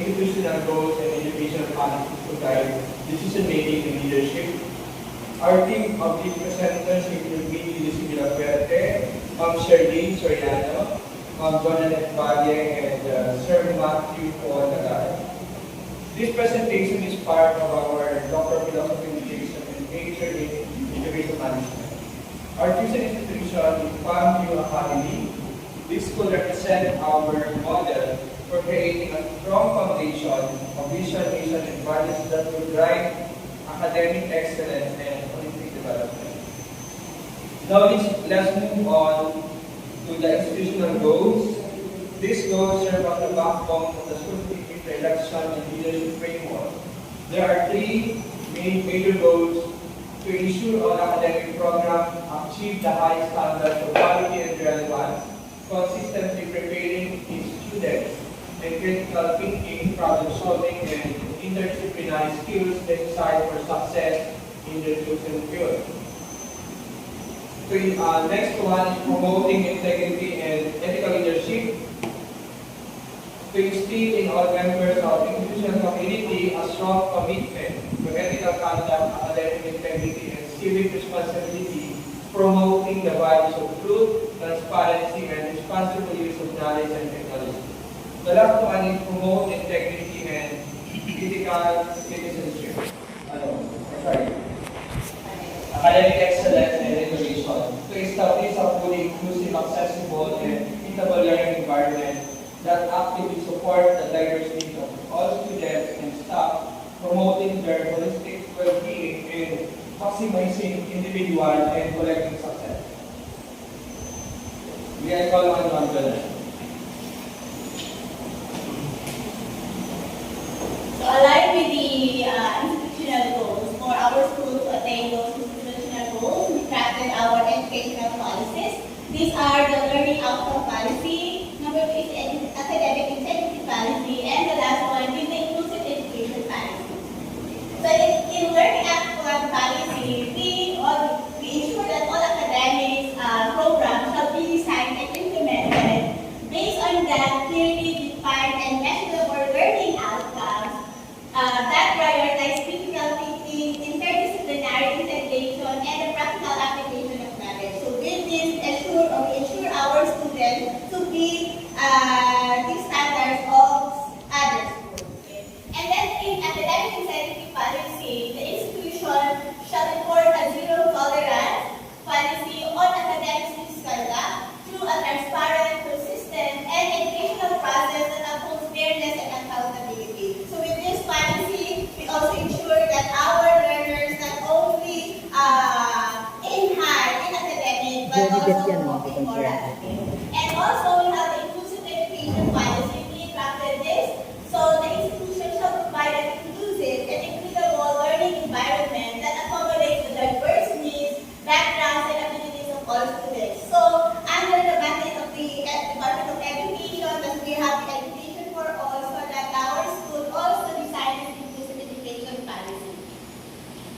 institutional goals and educational policies to guide decision-making and leadership. Our team of these presenters include me, Lucy Villafuerte, Sherlyn Soriano, Jonathan Valle, and Sir Matthew Paul Nagar. This presentation is part of our Doctor of Philosophy in Education and Major in Education Management. Our tuition institution is FAMU Academy. This school represents our model for creating a strong foundation of vision, mission, and values that will drive academic excellence and holistic development. Now let's move on to the institutional goals. These goals serve as the backbone of the school election and leadership framework. There are three major goals: to ensure all academic programs achieve the high standards of quality and relevance, consistently preparing its students, and critical thinking, problem solving, and interdisciplinary skills necessary for success in their chosen field. Next one is promoting integrity and ethical leadership. To instill in all members of the institutional community a strong commitment to ethical conduct, academic integrity, and civic responsibility, promoting the values of truth, transparency, and responsible use of knowledge and technology. The last one is promote integrity and ethical citizenship. Academic excellence and innovation. To establish a fully inclusive, accessible, and equitable learning environment that actively support the diverse needs of all students and staff, promoting their holistic well-being and maximizing individual and collective success. We are call on John Bernard. So aligned with the institutional goals for our school to attain those institutional goals, we crafted our educational policies. These are the learning outcome policy, number 2 is academic integrity policy, and the last one is the inclusive education policy. So in learning outcome policy, we ensure that all academic programs shall be designed and implemented based on that clearly defined and measurable learning outcomes that prioritize critical thinking, interdisciplinary integration, and the practical application of knowledge. So with this, ensure our students to be the standards of other schools. Okay? And then in academic integrity policy, the institution shall report a zero tolerance policy on academic misconduct through a transparent, consistent, and educational process that upholds fairness and accountability. So with this policy, we also ensure that our learners not only aim high in academic, but also in morality. And also, we have the inclusive education policy. We crafted this. So the institution shall provide an inclusive and equitable learning environment that accommodates the diverse needs, backgrounds, and abilities of all students. So under the mandate of the Department of Education, that we have the education for all, so that our school also designs an inclusive education policy.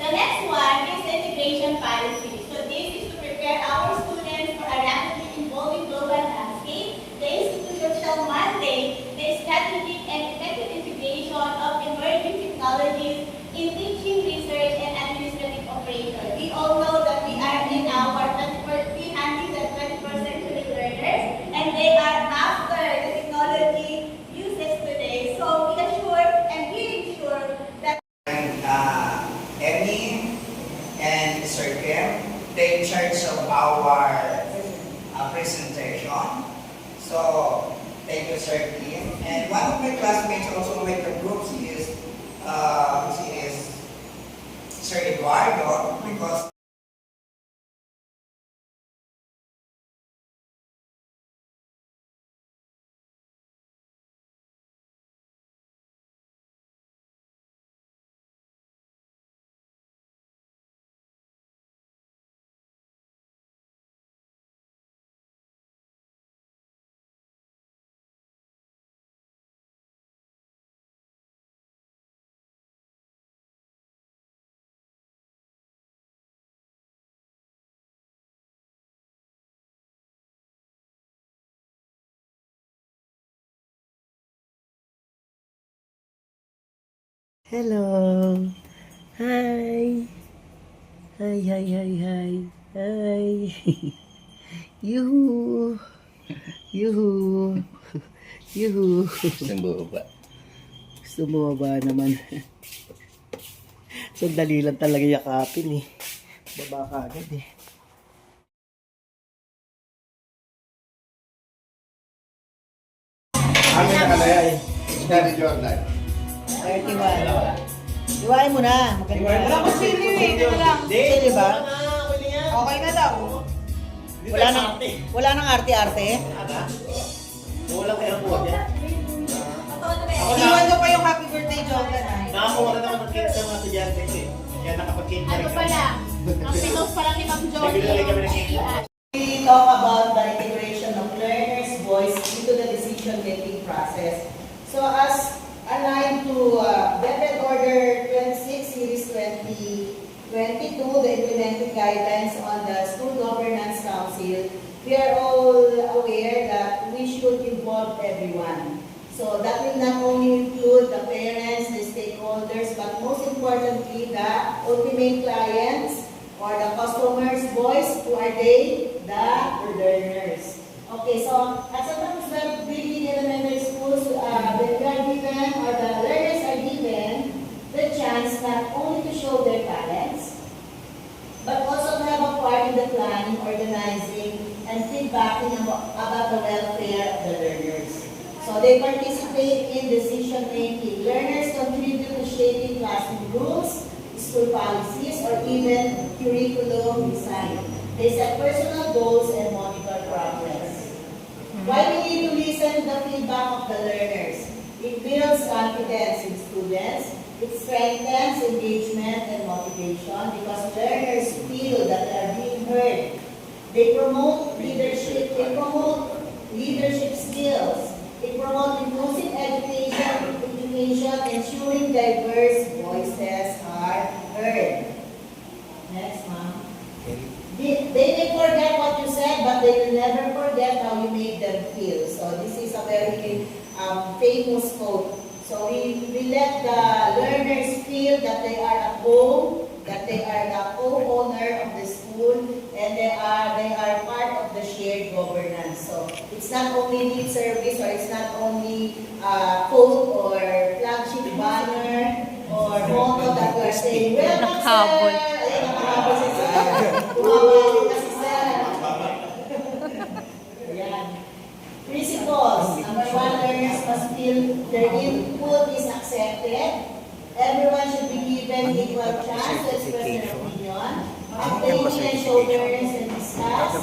The next one is the integration policy. So this is to prepare our students for a rapidly evolving global landscape. The institution shall mandate the strategic and effective integration of emerging technologies in teaching, research, and administrative operation. We all know that we are in our 21st century learners, and they are after the technology uses today. So we assure and we ensure that Emmy and Sir Kim, they in charge of our presentation. So thank you, Sir Kim. And one of my classmates also with the group, he is Sir Eduardo, because Hello. Hi. Hi, hi, hi, hi. Hi. Yuhu. Yuhu. Yuhu. Gusto ba? Gusto mo ba naman? Sandali lang talaga yakapin eh. Baba ka agad eh. Amin na kalaya eh. Daddy Jordan. 31. Iwain mo na. Maganda. Wala ko sili eh. Teka lang. Sili ba? Okay na daw. Wala nang arte-arte? Wala kayo po dyan. Iwan ko pa yung happy birthday Jordan ah. Nakakuha na naman ng cake sa mga estudyante ko eh. Kaya nakapag-cake na Ano rin pala? Ang pinos pala ni Ma'am Joy. Nagbibigay kami ng cake. We talk about the integration of learners' voice into the decision-making process. So as aligned to Budget Order 26, Series 2022, the implementing guidelines on the School Governance Council, we are all aware that we should involve everyone. So that will not only include the parents, the stakeholders, but most importantly, the ultimate clients or the customer's voice. Who are they? The learners. Okay, so at sometimes the really elementary schools, we are given, or the learners are given the chance not only to show their talents, but also to have a part in the planning, organizing, and feedbacking about the welfare of the learners. So they participate in decision making. Learners contribute to shaping classroom rules, school policies, or even curriculum design. They set personal goals and monitor progress. Why we need to listen to the feedback of the learners? It builds confidence in students. It strengthens engagement and motivation because learners feel that they are being heard. They promote leadership. They promote leadership skills. It promotes inclusive education, ensuring diverse voices are heard. Next, ma'am. They may forget what you said, but they will never forget how you made them feel. So this is a very famous quote. So we let the learners feel that they are at home, that they are the co-owner of the school, and they are part of the shared governance. So it's not only lip service, or it's not only quote or flagship banner or motto that we are saying, welcome sir! Ayun, nakahabol si sir. Tumawagin na si sir. Ayan. Principles. Number one, learners must feel their input is accepted. Everyone should be given equal chance to express their opinion. Take and shoulders and discuss.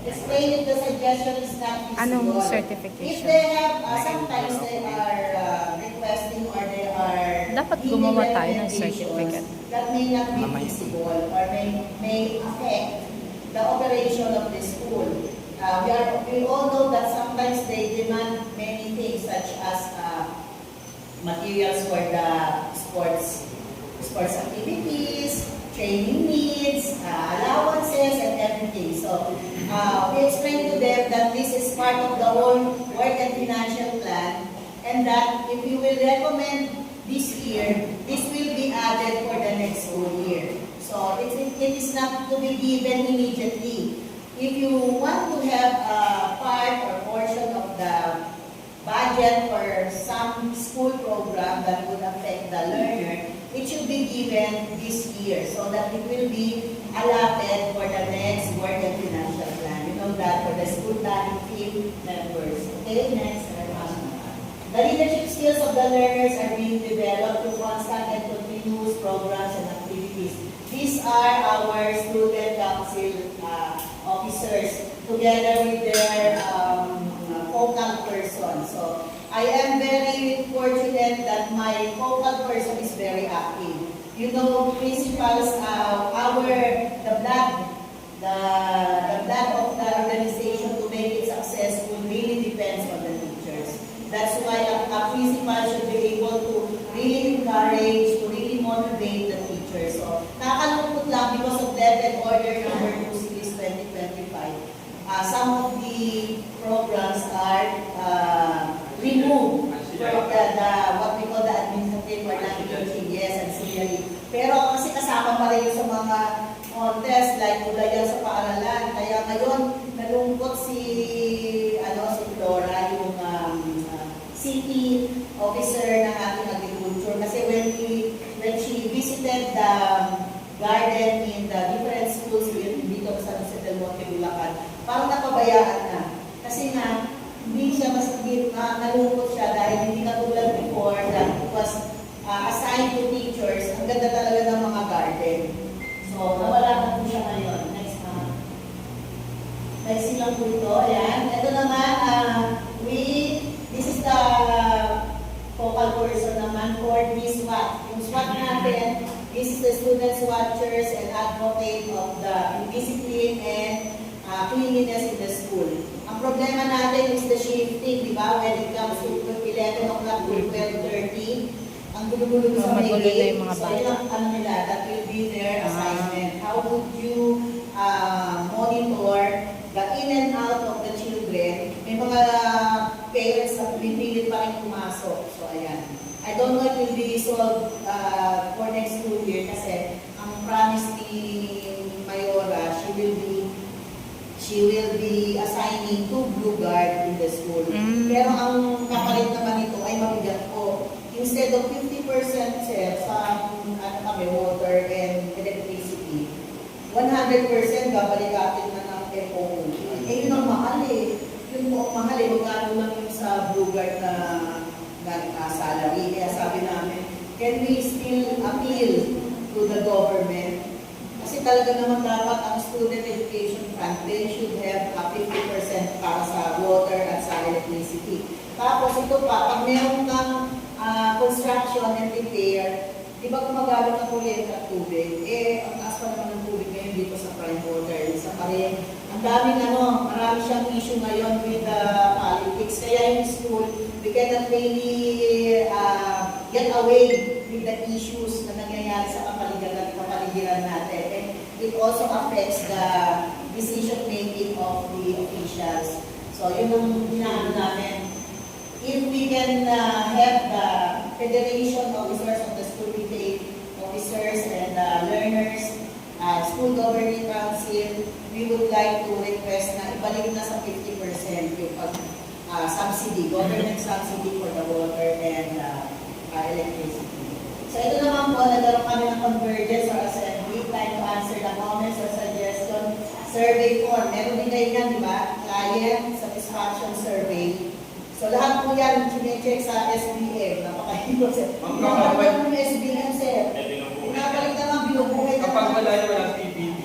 Explain if the suggestion is not feasible. Anong If certification? they have, sometimes they are requesting or they are Dapat giving gumawa tayo ng recommendations certificate. that may not be feasible or may affect the operation of the school. We all know that sometimes they demand many things such as materials for the sports activities, training needs, allowances, and everything. So we explained to them that this is part of the whole work and financial plan, and that if you will recommend this year, this will be added for the next school year. So it is not to be given immediately. If you want to have a part or portion of the budget for some school program that would affect the learner, it should be given this year so that it will be allotted for the next work and financial plan. You know that for the school planning team members. Okay, next. The leadership skills of the learners are being developed through constant and continuous programs and activities. These are our student council officers together with their focal person. So I am very fortunate that my focal person is very active. You know, principals, the blood of the organization to make it successful really depends on the teachers. That's why a principal should be able to really encourage, to really motivate the teachers. So, nakakalungkot lang because of Budget Order number 2 series 2025. Some of the programs are removed from what we call the administrative or non-teaching officially. Pero kasi kasama pa rin sa mga contest like Ulayan sa Paaralan. Kaya ngayon, nalungkot si Flora, yung city officer ng ating agriculture. Kasi when she visited the garden in the different schools dito sa San Jose del Monte, Bulacan, parang napabayaan na. Kasi nga, hindi siya nalungkot siya dahil hindi katulad before that it was assigned to teachers. Ang ganda talaga ng mga garden. So, nawala na po siya ngayon. Next lang po ito. Ayan. Ito naman, this is the focal person naman for this SWAT. Yung SWAT natin, this is the students, watchers, and advocate of the discipline and cleanliness in the school. Ang problema natin is the shifting, di ba? When it comes to 11 o'clock to 12:30, ang gulo-gulo sa may gate. So, yun ang nila, that will be their assignment. How would you monitor the in and out of the children? May mga parents na pinipilit pa rin pumasok. So, ayan. I don't know if it will be resolved for next school year kasi ang promise ni Mayora, she will be assigning 2 blue guard in the school. Pero ang kapalit naman nito ay mabigat po. Instead of 50% sir, sa water and electricity, 100% babalikatin na ng FOO. Eh, yun ang mahal eh. Yun po ang mahal eh. Magkano lang yung sa blue guard na salary. Kaya sabi namin, can we still appeal to the government? Kasi talaga naman dapat ang student education fund, they should have 50% para sa water at sa electricity. Tapos ito pa, pag meron kang construction and repair, di ba gumagamit ng kuryente at tubig? Eh, ang taas pa naman ng tubig ngayon dito sa prime water. Isa pa rin, ang daming marami siyang issue ngayon with the politics. Kaya yung school, we cannot really get away with the issues na nangyayari sa kapaligiran natin. And it also affects the decision making of the officials. So, yun ang hinaano namin. If we can have the federation officers of the school retail officers and learners, school governing council, we would like to request na ibalik na sa 50% yung subsidy, government subsidy for the water and electricity. So ito naman po, nagkaroon kami ng convergence or assembly, time to answer the comments or suggestion, survey form. Meron din kayo yan, di ba? Client satisfaction survey. So lahat po yan, chinecheck sa SBM. Napakahilo, sir. Napakahilo yung SBM, sir. Pinabalik naman, binubuhay na. Kapag wala yung wala PPT.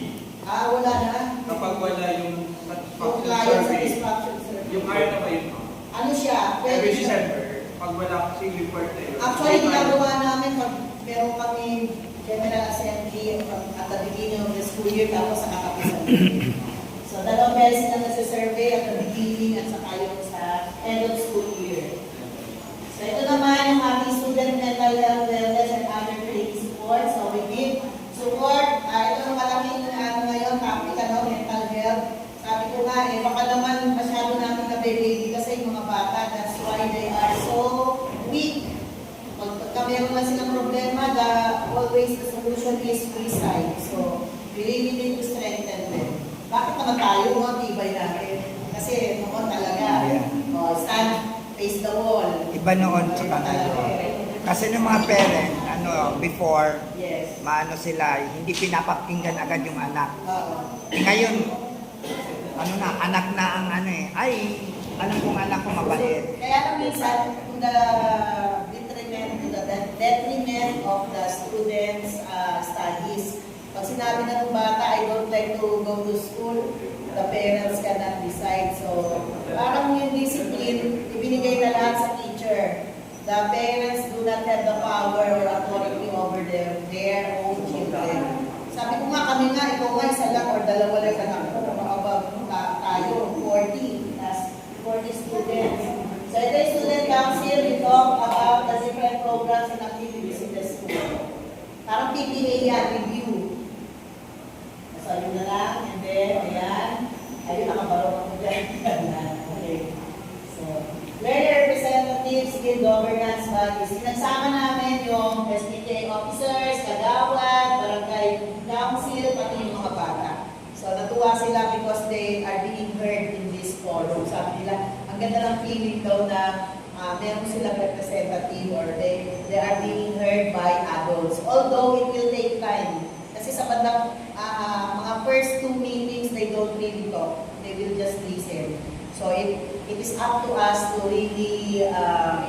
Wala na. Kapag wala yung Yung client satisfaction survey. yung hire na ba yun? Ano siya? Every December, pag wala kasi report na yun. Actually, ginagawa namin pag meron kami General Assembly at the beginning of the school year tapos sa kakapisan. So, dalawang beses na nasa-survey at the beginning at saka yung sa end of school year. So, ito naman yung ating student mental health, wellness, and other training support. So, we give support. Ito yung malaking ngayon, topic, mental health. Sabi ko nga, baka naman masyado namin na-baby kasi yung mga bata, that's why they are so weak. Pagka meron lang silang problema, always the solution is suicide. So, we really need to strengthen them. Bakit naman tayo, tibay natin? Kasi noon talaga, stand, face the wall. Iba noon sa ngayon. Kasi ng mga parent, before, Yes. maano sila, hindi pinapakinggan agad yung anak. Oo. Ngayon, anak na ang ay, alam kong anak ko mabait. Kaya lang minsan, to the detriment of the students' studies. Pag sinabi na ng bata, I don't like to go to school, the parents cannot decide. So, parang yung discipline, ibinigay na lahat sa teacher. The parents do not have the power or authority over their own children. Sabi ko nga, kami nga, ikaw nga, isa lang or dalawa lang sa anak ko, tayo, 40, as 40 students. So, ito yung student council, we talk about the different programs and activities in the school. Parang PPA yan, review. So, yun na lang, and then, ayan, ayun, nakabarong ako dyan. Okay. So, learner representatives, skill governance bodies, Nasama namin yung SPTA officers, kagawad, barangay council, pati yung mga bata. So natuwa sila because they are being heard in this forum. Sabi nila, ang ganda ng feeling daw na meron silang representative or they are being heard by adults. Although it will take time. Kasi sa bandang mga first 2 meetings, they don't really talk. They will just listen. So it is up to us to really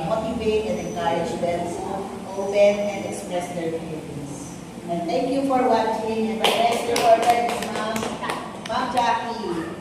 motivate and encourage them to open and express their feelings. And thank you for watching. And my next reporter is Ma'am Jackie.